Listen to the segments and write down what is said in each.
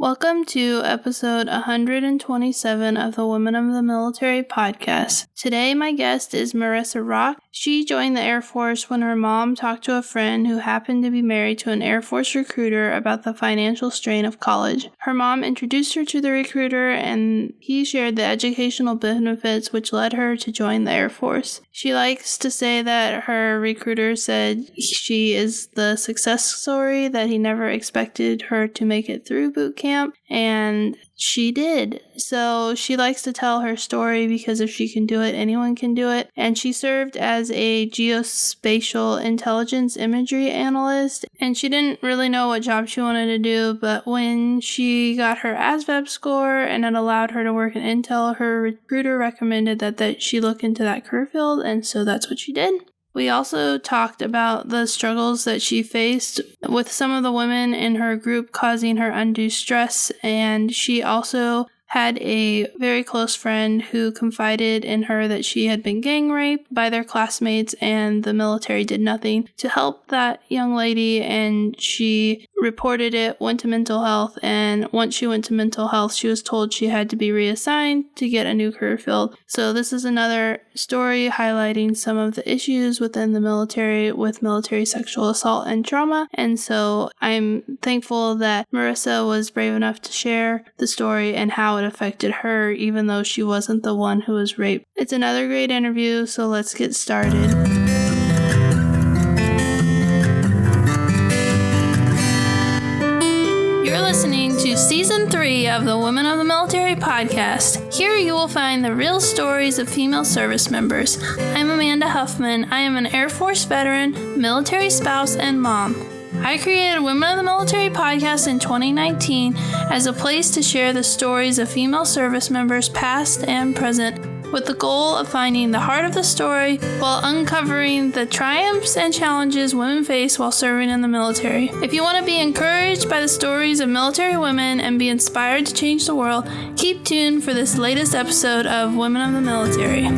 Welcome to episode 127 of the Women of the Military podcast. Today, my guest is Marissa Rock. She joined the Air Force when her mom talked to a friend who happened to be married to an Air Force recruiter about the financial strain of college. Her mom introduced her to the recruiter, and he shared the educational benefits which led her to join the Air Force. She likes to say that her recruiter said she is the success story that he never expected her to make it through boot camp, and she did. So she likes to tell her story because if she can do it, anyone can do it. And she served as a Geospatial Intelligence Imagery Analyst, and she didn't really know what job she wanted to do, but when she got her ASVAB score and it allowed her to work in Intel, her recruiter recommended that she look into that career field, and so that's what she did. We also talked about the struggles that she faced with some of the women in her group causing her undue stress, and she also had a very close friend who confided in her that she had been gang raped by their classmates and the military did nothing to help that young lady, and she reported it, went to mental health, and once she went to mental health, she was told she had to be reassigned to get a new career field. So this is another story highlighting some of the issues within the military with military sexual assault and trauma, and so I'm thankful that Marissa was brave enough to share the story and how it affected her, even though she wasn't the one who was raped. It's another great interview, so let's get started. You're listening to Season 3 of the Women of the Military podcast. Here you will find the real stories of female service members. I'm Amanda Huffman. I am an Air Force veteran, military spouse, and mom. I created Women of the Military podcast in 2019 as a place to share the stories of female service members past and present, with the goal of finding the heart of the story while uncovering the triumphs and challenges women face while serving in the military. If you want to be encouraged by the stories of military women and be inspired to change the world, keep tuned for this latest episode of Women of the Military.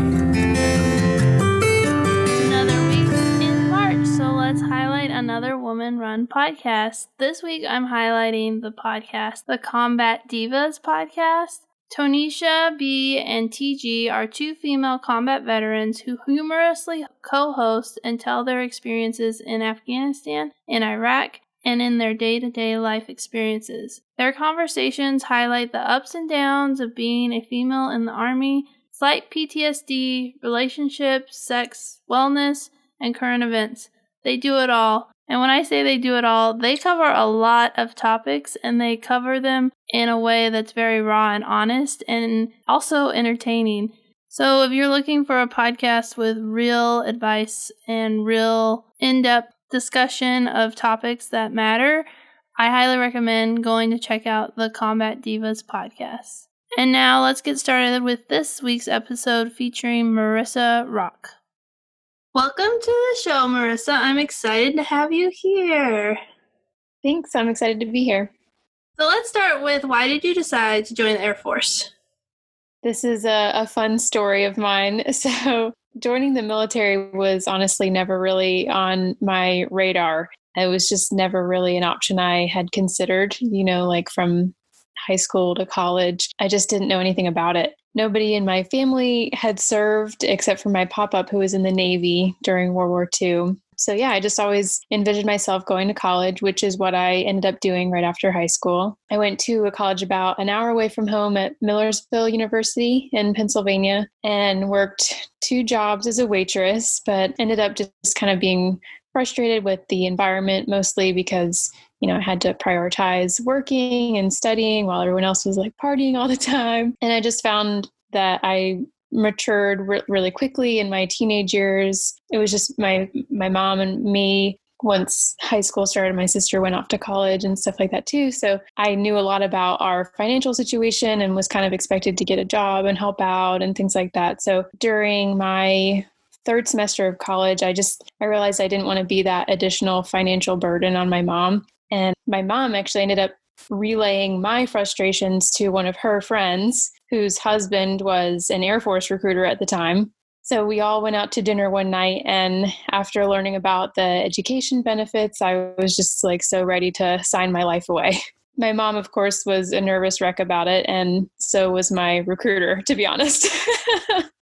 Let's highlight another woman-run podcast. This week, I'm highlighting the podcast, the Combat Divas podcast. Tonisha B. and TG are two female combat veterans who humorously co-host and tell their experiences in Afghanistan, in Iraq, and in their day-to-day life experiences. Their conversations highlight the ups and downs of being a female in the Army, slight PTSD, relationships, sex, wellness, and current events. They do it all. And when I say they do it all, they cover a lot of topics and they cover them in a way that's very raw and honest and also entertaining. So if you're looking for a podcast with real advice and real in-depth discussion of topics that matter, I highly recommend going to check out the Combat Divas podcast. And now let's get started with this week's episode featuring Marissa Rock. Welcome to the show, Marissa. I'm excited to have you here. Thanks. I'm excited to be here. So let's start with, why did you decide to join the Air Force? This is a fun story of mine. So joining the military was honestly never really on my radar. It was just never really an option I had considered, like from high school to college. I just didn't know anything about it. Nobody in my family had served except for my pop-up who was in the Navy during World War II. So yeah, I just always envisioned myself going to college, which is what I ended up doing right after high school. I went to a college about an hour away from home at Millersville University in Pennsylvania and worked 2 jobs as a waitress, but ended up just kind of being frustrated with the environment, mostly because I had to prioritize working and studying while everyone else was like partying all the time. And I just found that I matured really quickly in my teenage years. It was just my mom and me. Once high school started, my sister went off to college and stuff like that too. So I knew a lot about our financial situation and was kind of expected to get a job and help out and things like that. So during my 3rd semester of college, I realized I didn't want to be that additional financial burden on my mom. And my mom actually ended up relaying my frustrations to one of her friends whose husband was an Air Force recruiter at the time. So we all went out to dinner one night, and after learning about the education benefits, I was just like so ready to sign my life away. My mom, of course, was a nervous wreck about it, and so was my recruiter, to be honest.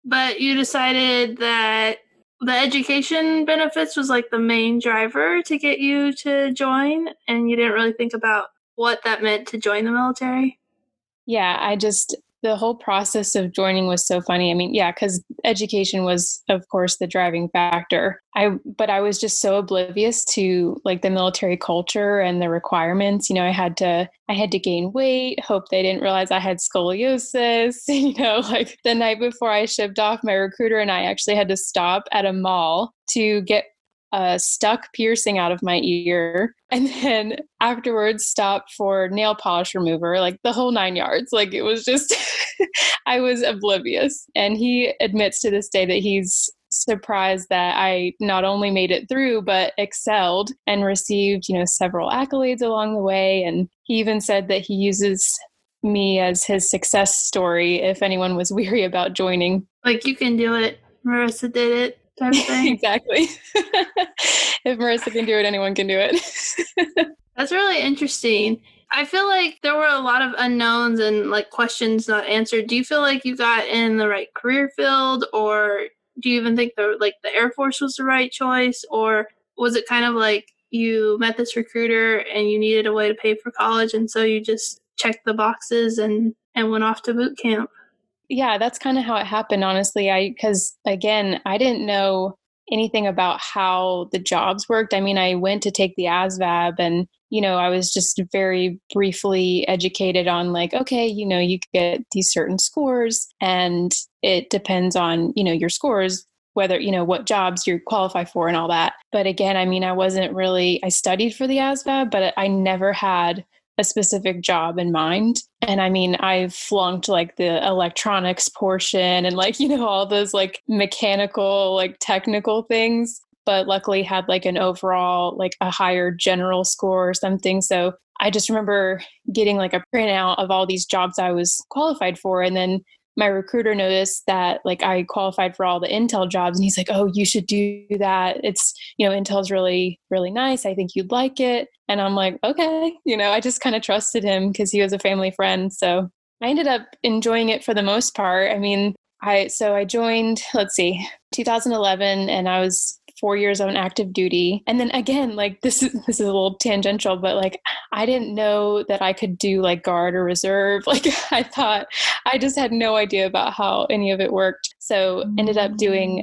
But you decided that the education benefits was like the main driver to get you to join, and you didn't really think about what that meant to join the military? Yeah, the whole process of joining was so funny. I mean, yeah, because education was, of course, the driving factor. But I was just so oblivious to like the military culture and the requirements. I had to gain weight, hope they didn't realize I had scoliosis. Like the night before I shipped off, my recruiter and I actually had to stop at a mall to get a stuck piercing out of my ear, and then afterwards stopped for nail polish remover, like the whole 9 yards. Like it was just, I was oblivious. And he admits to this day that he's surprised that I not only made it through, but excelled and received, several accolades along the way. And he even said that he uses me as his success story if anyone was weary about joining. Like, you can do it. Marissa did it. Type of thing. Exactly. If Marissa can do it, anyone can do it. That's really interesting. I feel like there were a lot of unknowns and like questions not answered. Do you feel like you got in the right career field, or do you even think the Air Force was the right choice, or was it kind of like you met this recruiter and you needed a way to pay for college, and so you just checked the boxes and went off to boot camp? Yeah, that's kind of how it happened, honestly. Because again, I didn't know anything about how the jobs worked. I mean, I went to take the ASVAB and, I was just very briefly educated on like, okay, you get these certain scores and it depends on, your scores, whether, what jobs you qualify for and all that. But again, I mean, I studied for the ASVAB, but I never had a specific job in mind. And I mean, I flunked like the electronics portion and like, all those like mechanical, like technical things, but luckily had like an overall, like a higher general score or something. So I just remember getting like a printout of all these jobs I was qualified for. And then my recruiter noticed that like I qualified for all the Intel jobs, and he's like, "Oh, you should do that. It's, Intel's really, really nice. I think you'd like it." And I'm like, okay, I just kind of trusted him because he was a family friend. So I ended up enjoying it for the most part. I mean, I joined, 2011, and I was 4 years on active duty. And then again, like this is a little tangential, but like I didn't know that I could do like guard or reserve. Like I just had no idea about how any of it worked. So ended up doing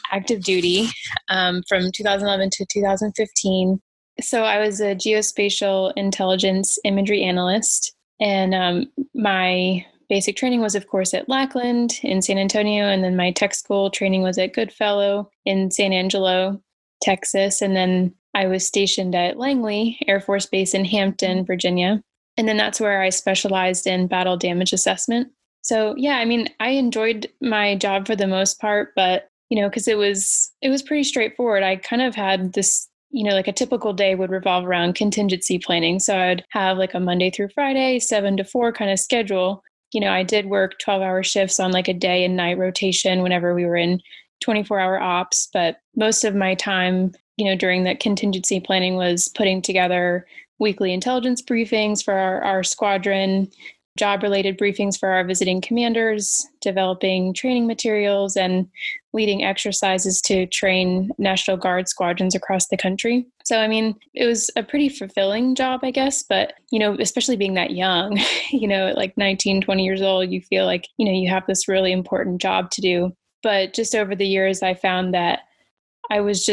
active duty from 2011 to 2015. So I was a Geospatial Intelligence Imagery Analyst, and my basic training was, of course, at Lackland in San Antonio, and then my tech school training was at Goodfellow in San Angelo, Texas, and then I was stationed at Langley Air Force Base in Hampton, Virginia, and then that's where I specialized in battle damage assessment. So yeah, I mean, I enjoyed my job for the most part, but because it was pretty straightforward. I kind of had this, like a typical day would revolve around contingency planning. So I'd have like a Monday through Friday, 7 to 4 kind of schedule. I did work 12-hour shifts on like a day and night rotation whenever we were in 24-hour ops. But most of my time, during that contingency planning was putting together weekly intelligence briefings for our squadron, job-related briefings for our visiting commanders, developing training materials, and leading exercises to train National Guard squadrons across the country. So, I mean, it was a pretty fulfilling job, I guess, but, especially being that young, at like 19, 20 years old, you feel like, you have this really important job to do. But just over the years, I found that I was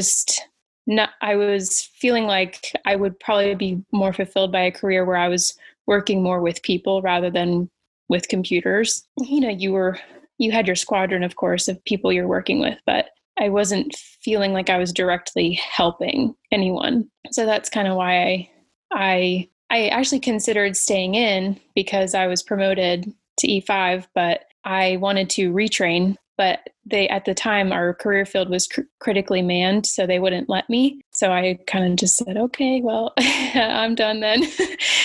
feeling like I would probably be more fulfilled by a career where I was working more with people rather than with computers. You had your squadron, of course, of people you're working with, but I wasn't feeling like I was directly helping anyone. So that's kind of why I actually considered staying in, because I was promoted to E5, but I wanted to retrain. But at the time, our career field was critically manned, so they wouldn't let me. So I kind of just said, okay, well, I'm done then,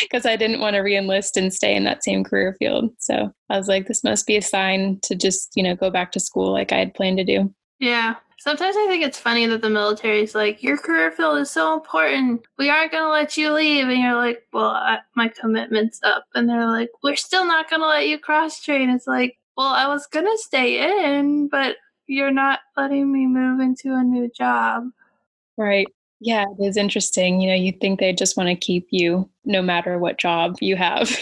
because I didn't want to re-enlist and stay in that same career field. So I was like, this must be a sign to just, go back to school like I had planned to do. Yeah. Sometimes I think it's funny that the military's like, your career field is so important. We aren't going to let you leave. And you're like, well, my commitment's up. And they're like, we're still not going to let you cross-train. It's like, well, I was going to stay in, but you're not letting me move into a new job. Right. Yeah, it is interesting. You'd think they just want to keep you no matter what job you have,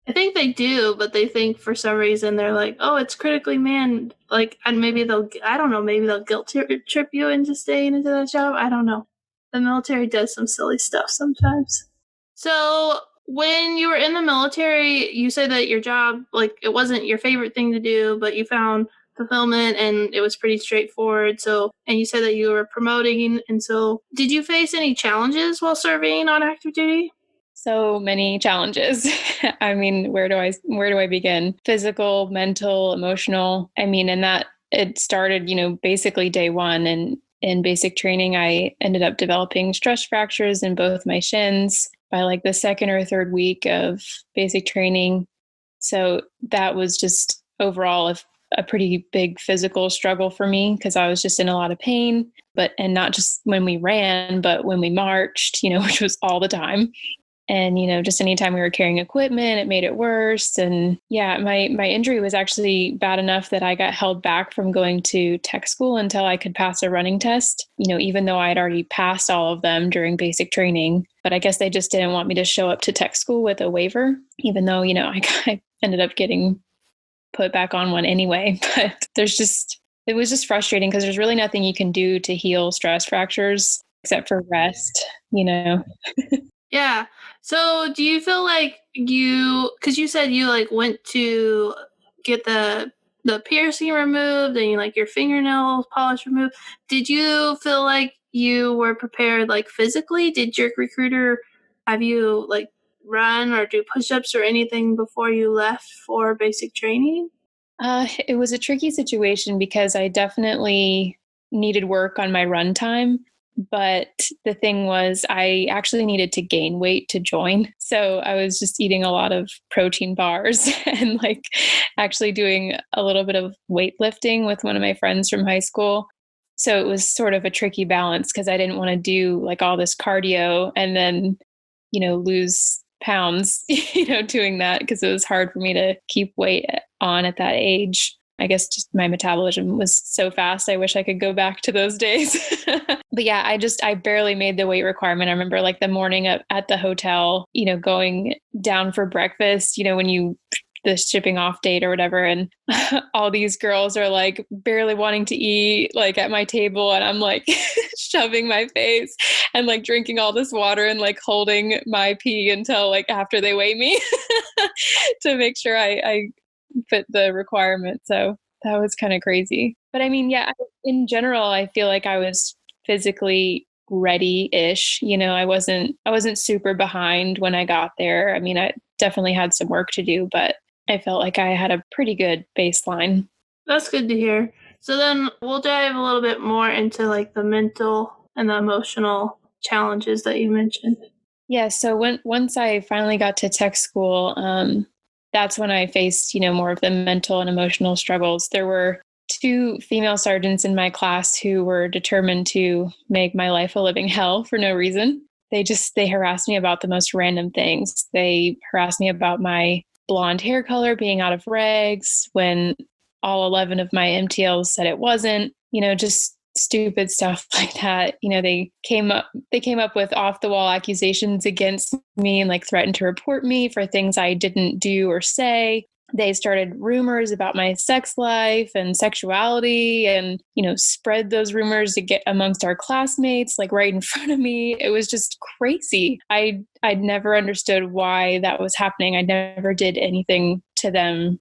I think they do, but they think for some reason they're like, oh, it's critically manned. Like, and maybe I don't know, maybe they'll guilt trip you into staying into that job. I don't know. The military does some silly stuff sometimes. So, when you were in the military, you said that your job, like, it wasn't your favorite thing to do, but you found fulfillment and it was pretty straightforward. So, and you said that you were promoting. And so, did you face any challenges while serving on active duty? So many challenges. I mean, where do I begin? Physical, mental, emotional. I mean, and that it started, basically day one. And in basic training, I ended up developing stress fractures in both my shins by like the second or third week of basic training. So that was just overall a pretty big physical struggle for me because I was just in a lot of pain, and not just when we ran, but when we marched, which was all the time. And, just anytime we were carrying equipment, it made it worse. And yeah, my injury was actually bad enough that I got held back from going to tech school until I could pass a running test, even though I had already passed all of them during basic training. But I guess they just didn't want me to show up to tech school with a waiver, even though, I ended up getting put back on one anyway. But it was just frustrating because there's really nothing you can do to heal stress fractures except for rest, Yeah. So do you feel like because you said you like went to get the piercing removed and you like your fingernail polish removed. Did you feel like you were prepared like physically? Did your recruiter have you like run or do push-ups or anything before you left for basic training? It was a tricky situation because I definitely needed work on my run time. But the thing was, I actually needed to gain weight to join. So I was just eating a lot of protein bars and like actually doing a little bit of weightlifting with one of my friends from high school. So it was sort of a tricky balance because I didn't want to do like all this cardio and then, lose pounds, doing that because it was hard for me to keep weight on at that age. I guess just my metabolism was so fast. I wish I could go back to those days. But yeah, I barely made the weight requirement. I remember like the morning at the hotel, going down for breakfast, when the shipping off date or whatever. And all these girls are like barely wanting to eat like at my table. And I'm like shoving my face and like drinking all this water and like holding my pee until like after they weigh me to make sure I fit the requirement. So that was kind of crazy. But I mean, yeah, in general, I feel like I was physically ready-ish. I wasn't super behind when I got there. I mean, I definitely had some work to do, but I felt like I had a pretty good baseline. That's good to hear. So then we'll dive a little bit more into like the mental and the emotional challenges that you mentioned. Yeah. So once I finally got to tech school, that's when I faced, more of the mental and emotional struggles. There were two female sergeants in my class who were determined to make my life a living hell for no reason. They harassed me about the most random things. They harassed me about my blonde hair color being out of regs when all 11 of my MTLs said it wasn't, just stupid stuff like that. They came up with off the wall accusations against me and like threatened to report me for things I didn't do or say. They started rumors about my sex life and sexuality and, spread those rumors to get amongst our classmates, like right in front of me. It was just crazy. I'd never understood why that was happening. I never did anything to them,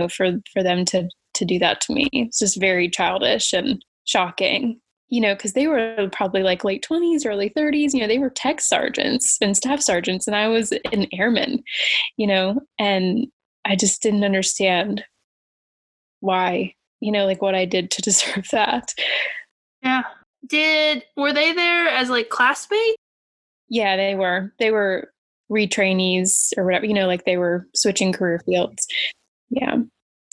for them to do that to me. It's just very childish and shocking, because they were probably like late 20s, early 30s, they were tech sergeants and staff sergeants, and I was an airman, and I just didn't understand why, like what I did to deserve that. Yeah. Were they there as like classmates? Yeah, they were retrainees or whatever, like they were switching career fields. Yeah.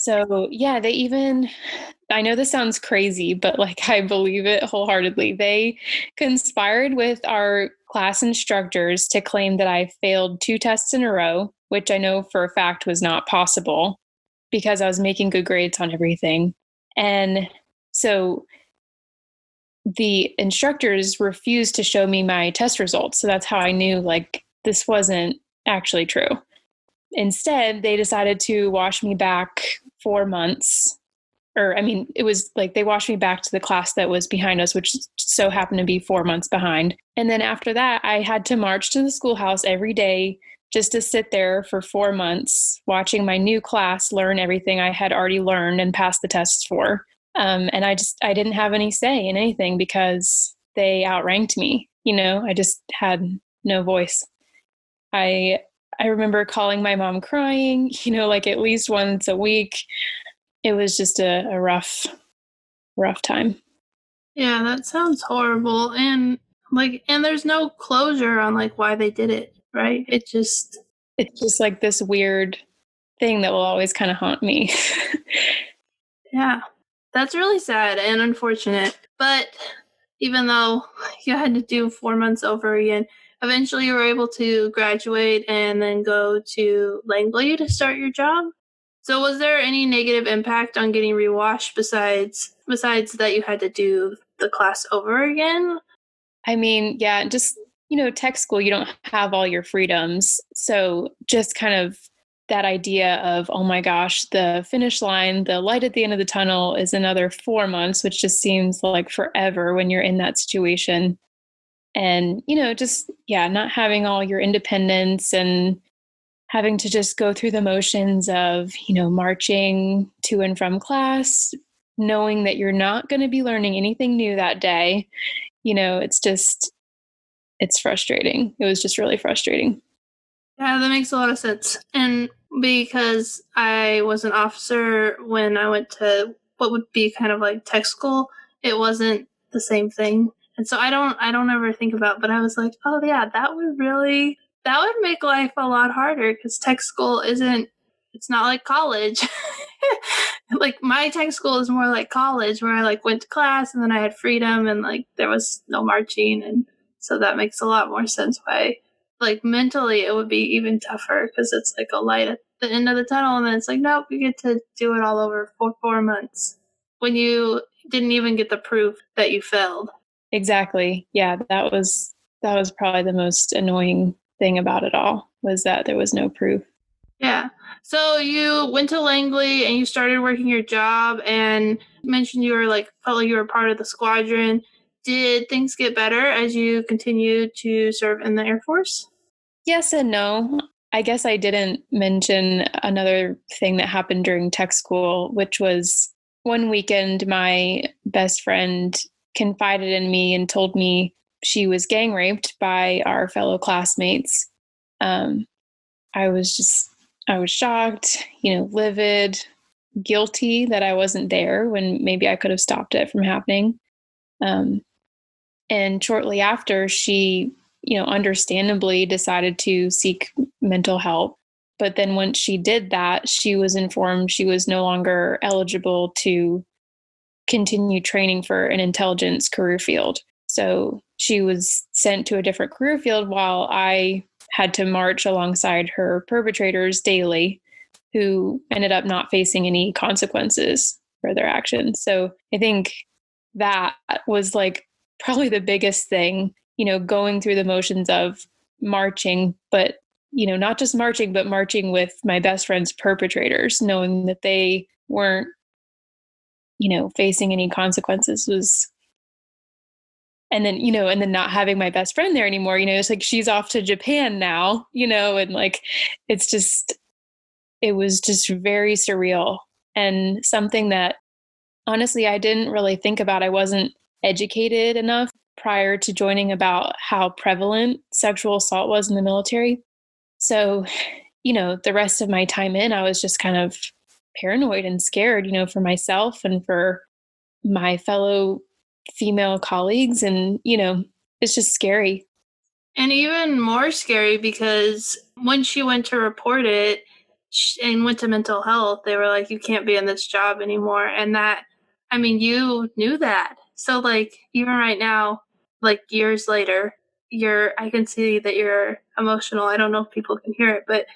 So yeah, I know this sounds crazy, but like I believe it wholeheartedly. They conspired with our class instructors to claim that I failed 2 tests in a row, which I know for a fact was not possible because I was making good grades on everything. And so the instructors refused to show me my test results. So that's how I knew like this wasn't actually true. Instead, they decided to wash me back 4 months. Or, I mean, it was like they washed me back to the class that was behind us, which so happened to be 4 months behind. And then after that, I had to march to the schoolhouse every day just to sit there for 4 months, watching my new class learn everything I had already learned and passed the tests for. And I didn't have any say in anything because they outranked me. I just had no voice. I I remember calling my mom crying, like at least once a week. It was just a rough time. Yeah, that sounds horrible. And there's no closure on like why they did it, right? It's just like this weird thing that will always kind of haunt me. Yeah. That's really sad and unfortunate. But even though you had to do 4 months over again, eventually you were able to graduate and then go to Langley to start your job. So was there any negative impact on getting rewashed besides that you had to do the class over again? I mean, yeah, just, tech school, you don't have all your freedoms. So just kind of that idea of, oh my gosh, the finish line, the light at the end of the tunnel is another 4 months, which just seems like forever when you're in that situation. And, just, yeah, not having all your independence and having to just go through the motions of, marching to and from class, knowing that you're not going to be learning anything new that day. It's frustrating. It was just really frustrating. Yeah, that makes a lot of sense. And because I was an officer when I went to what would be kind of like tech school, it wasn't the same thing. And so I don't ever think about, but I was like, oh yeah, that would make life a lot harder because tech school it's not like college. Like my tech school is more like college where I like went to class and then I had freedom and like there was no marching, and so that makes a lot more sense why like mentally it would be even tougher because it's like a light at the end of the tunnel and then it's like nope, you get to do it all over for 4 months when you didn't even get the proof that you failed. Exactly. Yeah, that was probably the most annoying thing about it all was that there was no proof. Yeah. So you went to Langley and you started working your job and mentioned you were like felt like you were part of the squadron. Did things get better as you continued to serve in the Air Force? Yes and no. I guess I didn't mention another thing that happened during tech school, which was one weekend my best friend confided in me and told me she was gang raped by our fellow classmates. Um, I was shocked, livid, guilty that I wasn't there when maybe I could have stopped it from happening. Um, and shortly after, she, understandably decided to seek mental help. But then once she did that, she was informed she was no longer eligible to continue training for an intelligence career field. So she was sent to a different career field while I had to march alongside her perpetrators daily, who ended up not facing any consequences for their actions. So I think that was like probably the biggest thing, going through the motions of marching, but, not just marching, but marching with my best friend's perpetrators, knowing that they weren't, facing any consequences was, and then not having my best friend there anymore, it's like she's off to Japan now, and like, it's just, it was just very surreal and something that honestly I didn't really think about. I wasn't educated enough prior to joining about how prevalent sexual assault was in the military. So, the rest of my time in, I was just kind of paranoid and scared, for myself and for my fellow female colleagues. And, it's just scary. And even more scary because when she went to report it, and went to mental health, they were like, you can't be in this job anymore. And that, I mean, you knew that. So like, even right now, like years later, I can see that you're emotional. I don't know if people can hear it, but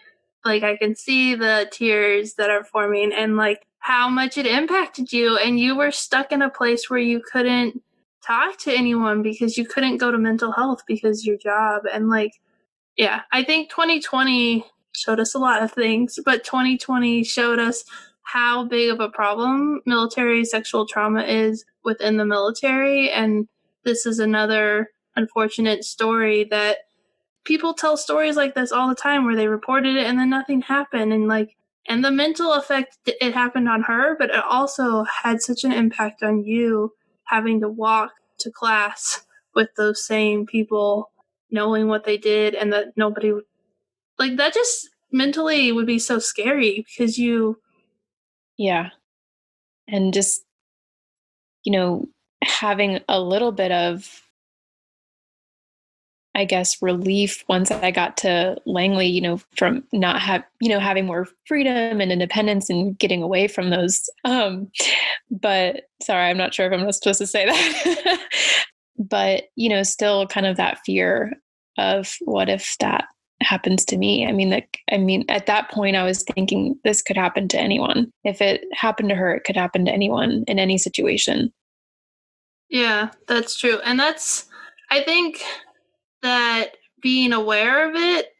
like I can see the tears that are forming and like how much it impacted you. And you were stuck in a place where you couldn't talk to anyone because you couldn't go to mental health because your job. And like, yeah, I think 2020 showed us a lot of things, but 2020 showed us how big of a problem military sexual trauma is within the military. And this is another unfortunate story that people tell stories like this all the time where they reported it and then nothing happened. And like, and the mental effect, it happened on her, but it also had such an impact on you having to walk to class with those same people, knowing what they did, and that nobody would, like, that just mentally would be so scary because you. Yeah. And just, having a little bit of, I guess, relief once I got to Langley, from not having more freedom and independence and getting away from those. But sorry, I'm not sure if I'm not supposed to say that. But, still kind of that fear of what if that happens to me? I mean, at that point I was thinking this could happen to anyone. If it happened to her, it could happen to anyone in any situation. Yeah, that's true. And I think that being aware of it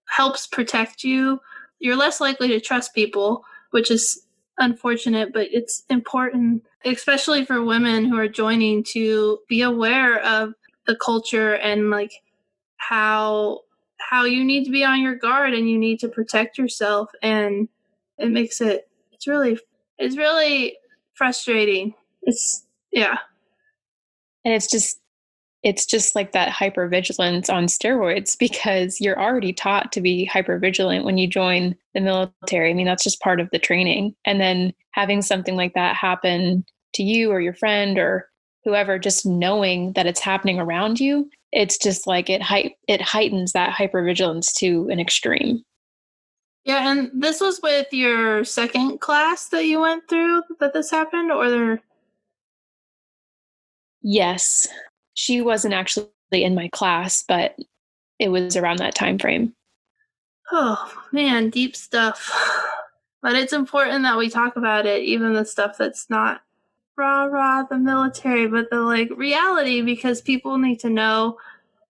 helps protect you. You're less likely to trust people, which is unfortunate, but it's important, especially for women who are joining, to be aware of the culture and like how you need to be on your guard and you need to protect yourself. And it makes it's really frustrating. It's, yeah. And it's just like that hypervigilance on steroids, because you're already taught to be hypervigilant when you join the military. I mean, that's just part of the training. And then having something like that happen to you or your friend or whoever, just knowing that it's happening around you, it's just like it heightens that hypervigilance to an extreme. Yeah, and this was with your second class that you went through that this happened, or there? Yes, she wasn't actually in my class, but it was around that time frame. Oh man, deep stuff. But it's important that we talk about it, even the stuff that's not rah the military, but the like reality, because people need to know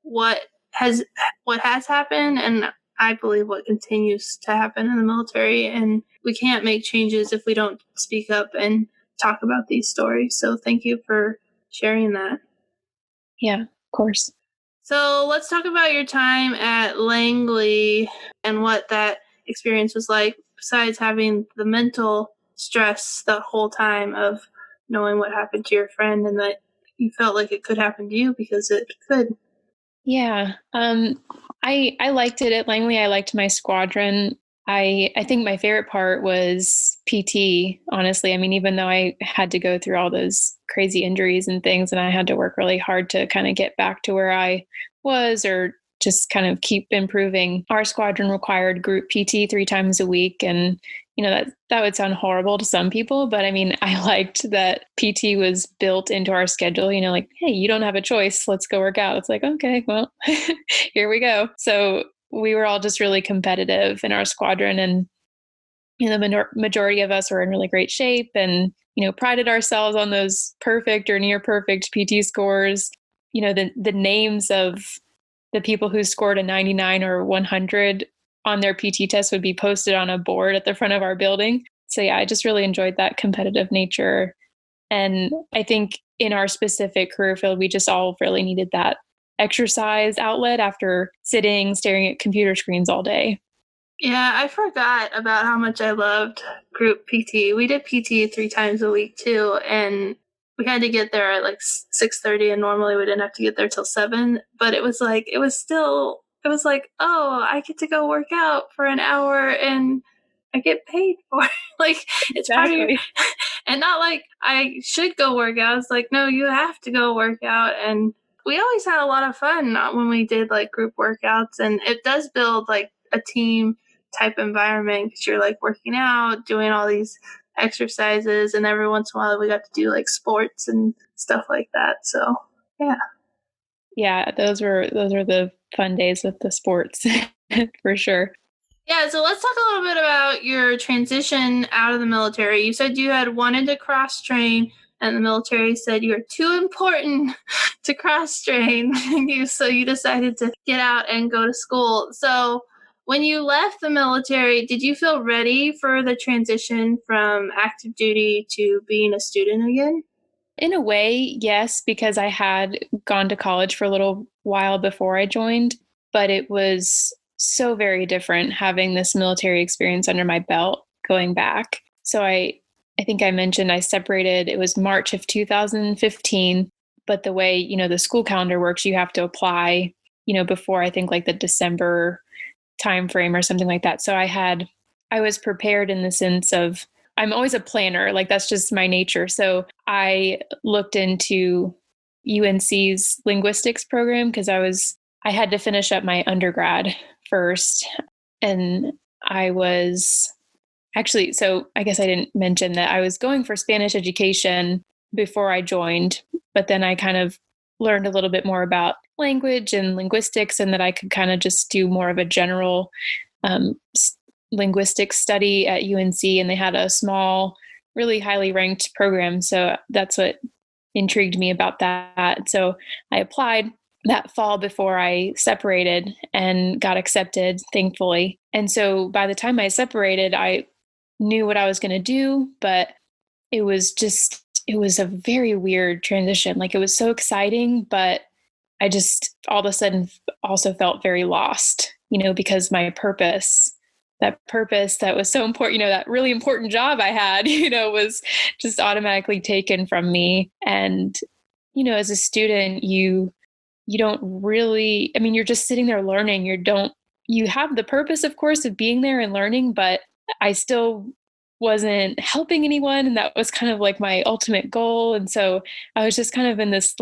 what has what has happened, and I believe what continues to happen in the military. And we can't make changes if we don't speak up and talk about these stories. So thank you for sharing that. Yeah, of course. So let's talk about your time at Langley and what that experience was like, besides having the mental stress the whole time of knowing what happened to your friend and that you felt like it could happen to you because it could. Yeah. I liked it at Langley. I liked my squadron. I think my favorite part was PT, honestly. I mean, even though I had to go through all those crazy injuries and things, and I had to work really hard to kind of get back to where I was or just kind of keep improving. Our squadron required group PT 3 times a week. And, that would sound horrible to some people, but I mean, I liked that PT was built into our schedule, like, hey, you don't have a choice. Let's go work out. It's like, okay, well, here we go. So we were all just really competitive in our squadron, and the majority of us were in really great shape and prided ourselves on those perfect or near perfect PT scores. The names of the people who scored a 99 or 100 on their PT test would be posted on a board at the front of our building. So yeah, I just really enjoyed that competitive nature. And I think in our specific career field, we just all really needed that exercise outlet after staring at computer screens all day. Yeah, I forgot about how much I loved group PT. We did PT 3 times a week too, and we had to get there at like 6:30, and normally we didn't have to get there till 7. But it was like it was like, oh, I get to go work out for an hour and I get paid for it. Like it's part of your, and not like I should go work out. It's like, no, you have to go work out. And we always had a lot of fun when we did like group workouts, and it does build like a team type environment because you're like working out, doing all these exercises, and every once in a while we got to do like sports and stuff like that. So yeah. Yeah, those were the fun days with the sports for sure. Yeah, so let's talk a little bit about your transition out of the military. You said you had wanted to cross train, and the military said you're too important to cross train. So you decided to get out and go to school. So when you left the military, did you feel ready for the transition from active duty to being a student again? In a way, yes, because I had gone to college for a little while before I joined, but it was so very different having this military experience under my belt going back. So I think I mentioned I separated, it was March of 2015, but the way, the school calendar works, you have to apply, before I think like the December timeframe or something like that. So I was prepared in the sense of I'm always a planner, like that's just my nature. So I looked into UNC's linguistics program because I had to finish up my undergrad first. And I was actually, so I guess I didn't mention that I was going for Spanish education before I joined, but then I kind of learned a little bit more about language and linguistics, and that I could kind of just do more of a general linguistics study at UNC. And they had a small, really highly ranked program. So that's what intrigued me about that. So I applied that fall before I separated and got accepted, thankfully. And so by the time I separated, I knew what I was going to do, but it was a very weird transition. Like it was so exciting, but I just all of a sudden also felt very lost, because my purpose that was so important, that really important job I had, was just automatically taken from me. And, as a student, you don't really, you're just sitting there learning. You have the purpose, of course, of being there and learning, but I still wasn't helping anyone. And that was kind of like my ultimate goal. And so I was just kind of in this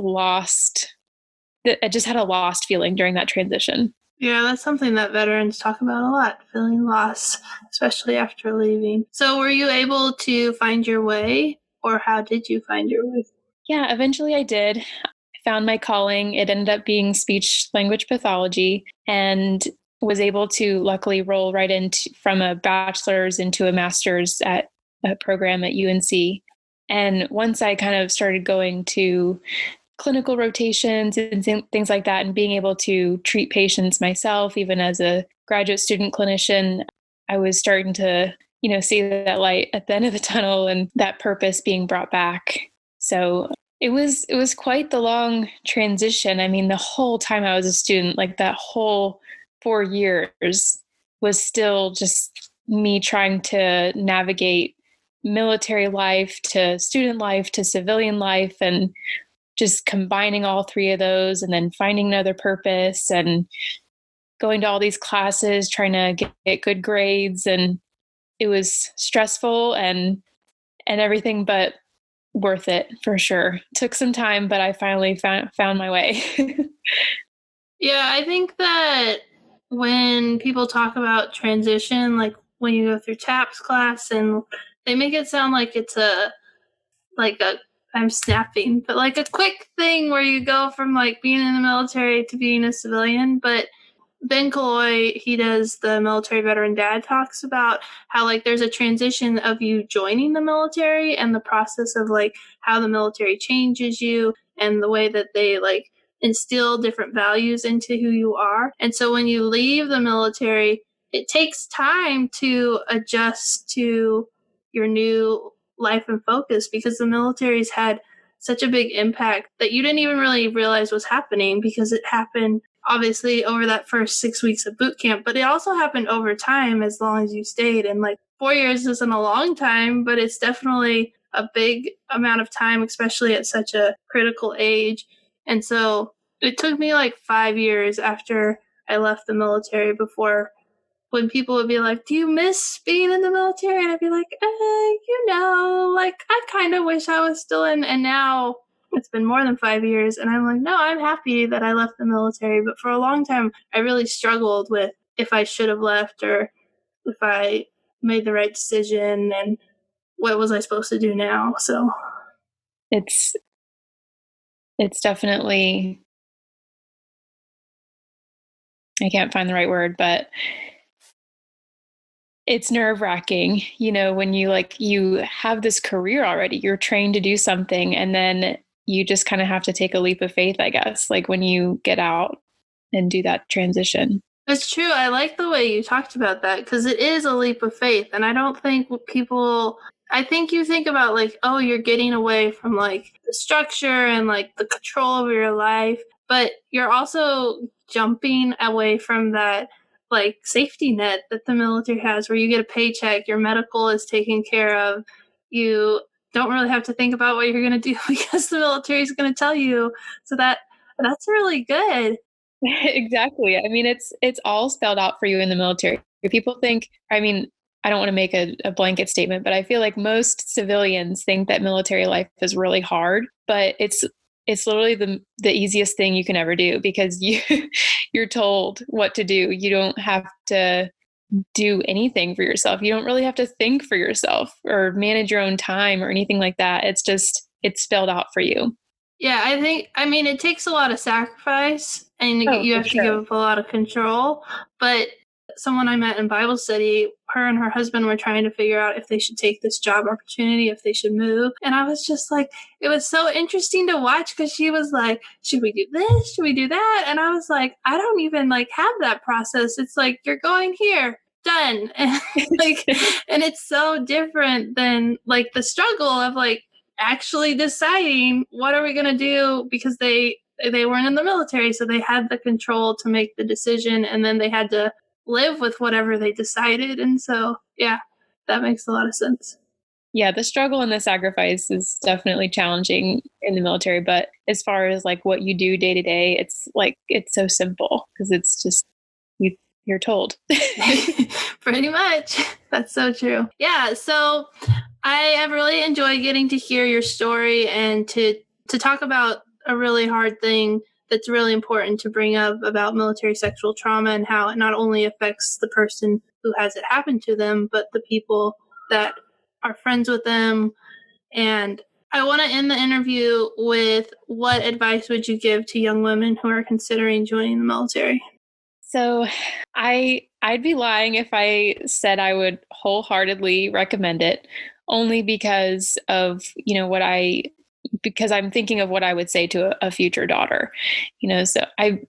I just had a lost feeling during that transition. Yeah, that's something that veterans talk about a lot, feeling lost, especially after leaving. So were you able to find your way, or how did you find your way? Yeah, eventually I did. I found my calling. It ended up being speech language pathology, and was able to luckily roll right into from a bachelor's into a master's at a program at UNC. And once I kind of started going to clinical rotations and things like that, and being able to treat patients myself, even as a graduate student clinician, I was starting to, see that light at the end of the tunnel and that purpose being brought back. So it was quite the long transition. The whole time I was a student, like that whole 4 years was still just me trying to navigate military life to student life to civilian life, and just combining all three of those, and then finding another purpose and going to all these classes, trying to get good grades. And it was stressful and everything, but worth it for sure. Took some time, but I finally found my way. Yeah, I think that when people talk about transition, like when you go through TAPS class, and they make it sound like it's I'm snapping, but like a quick thing where you go from like being in the military to being a civilian. But Ben Killoy, he does the Military Veteran Dad, talks about how like there's a transition of you joining the military and the process of like how the military changes you and the way that they like instill different values into who you are. And so when you leave the military, it takes time to adjust to your new life and focus, because the military's had such a big impact that you didn't even really realize was happening, because it happened obviously over that first 6 weeks of boot camp, but it also happened over time as long as you stayed. And like 4 years isn't a long time, but it's definitely a big amount of time, especially at such a critical age. And so it took me like 5 years after I left the military before, when people would be like, do you miss being in the military? And I'd be like, like I kind of wish I was still in. And now it's been more than 5 years, and I'm like, no, I'm happy that I left the military. But for a long time, I really struggled with if I should have left, or if I made the right decision and what was I supposed to do now. So it's definitely, I can't find the right word, but it's nerve-wracking, when you have this career already, you're trained to do something, and then you just kind of have to take a leap of faith, I guess, like when you get out and do that transition. It's true. I like the way you talked about that because it is a leap of faith. And I don't think people, I think you think about like, oh, you're getting away from like the structure and like the control over your life, but you're also jumping away from that like safety net that the military has where you get a paycheck, your medical is taken care of. You don't really have to think about what you're going to do because the military is going to tell you. So that's really good. Exactly. I mean, it's all spelled out for you in the military. People think, I mean, I don't want to make a blanket statement, but I feel like most civilians think that military life is really hard, but it's literally the easiest thing you can ever do because you're told what to do. You don't have to do anything for yourself. You don't really have to think for yourself or manage your own time or anything like that. It's spelled out for you. Yeah, I mean, it takes a lot of sacrifice and Oh, you for have to sure. give up a lot of control. But someone I met in Bible study, her and her husband were trying to figure out if they should take this job opportunity, if they should move. And I was just like, it was so interesting to watch because she was like, should we do this? Should we do that? And I was like, I don't even like have that process. It's like, you're going here. Done. And like, and it's so different than like the struggle of like, actually deciding what are we going to do because they weren't in the military, so they had the control to make the decision, and then they had to live with whatever they decided. And so yeah, that makes a lot of sense. Yeah, the struggle and the sacrifice is definitely challenging in the military, but as far as like what you do day to day, it's so simple because it's just you're told. Pretty much. That's so true. Yeah, so I have really enjoyed getting to hear your story and to talk about a really hard thing that's really important to bring up about military sexual trauma and how it not only affects the person who has it happen to them, but the people that are friends with them. And I want to end the interview with what advice would you give to young women who are considering joining the military? So I'd be lying if I said I would wholeheartedly recommend it only because of, because I'm thinking of what I would say to a future daughter. So I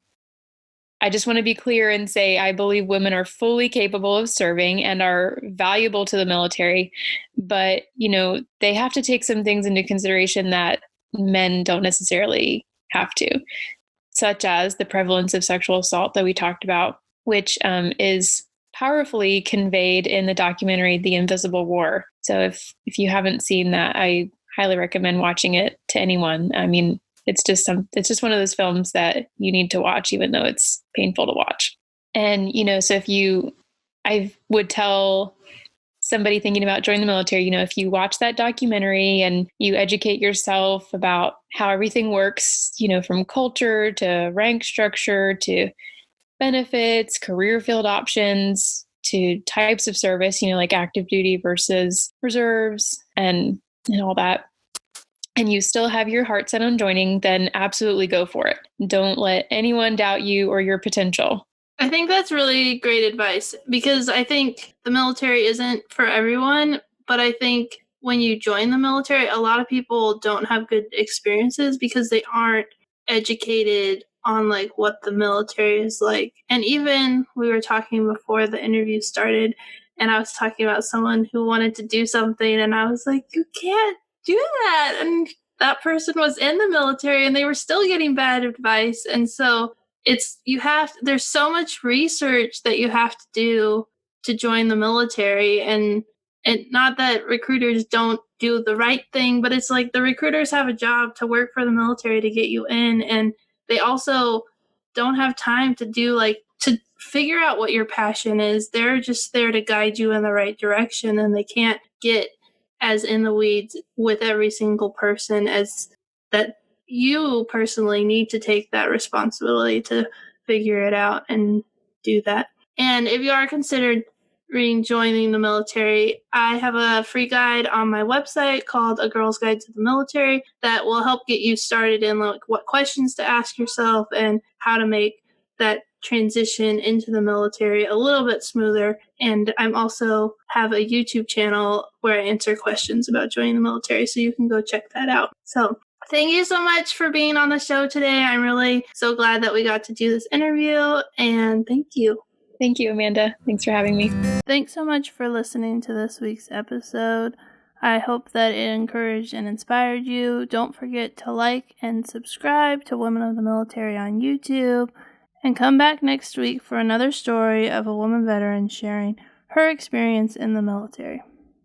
just want to be clear and say I believe women are fully capable of serving and are valuable to the military, but they have to take some things into consideration that men don't necessarily have to, such as the prevalence of sexual assault that we talked about, which is powerfully conveyed in the documentary The Invisible War. So if you haven't seen that, I highly recommend watching it to anyone. I mean, it's just one of those films that you need to watch, even though it's painful to watch. And so I would tell somebody thinking about joining the military, if you watch that documentary and you educate yourself about how everything works, from culture to rank structure to benefits, career field options to types of service, like active duty versus reserves and all that, and you still have your heart set on joining, then absolutely go for it. Don't let anyone doubt you or your potential. I think that's really great advice because I think the military isn't for everyone, but I think when you join the military, a lot of people don't have good experiences because they aren't educated on like what the military is like. And even we were talking before the interview started, and I was talking about someone who wanted to do something, and I was like, you can't do that. And that person was in the military and they were still getting bad advice. And so there's so much research that you have to do to join the military, and not that recruiters don't do the right thing, but it's like the recruiters have a job to work for the military to get you in, and they also don't have time to do like to figure out what your passion is. They're just there to guide you in the right direction, and they can't get as in the weeds with every single person as that. You personally need to take that responsibility to figure it out and do that. And if you are considered joining the military. I have a free guide on my website called A Girl's Guide to the Military that will help get you started in what questions to ask yourself and how to make that transition into the military a little bit smoother. And I'm also have a YouTube channel where I answer questions about joining the military, so you can go check that out. So thank you so much for being on the show today. I'm really so glad that we got to do this interview, and thank you. Thank you, Amanda. Thanks for having me. Thanks so much for listening to this week's episode. I hope that it encouraged and inspired you. Don't forget to like and subscribe to Women of the Military on YouTube, and come back next week for another story of a woman veteran sharing her experience in the military.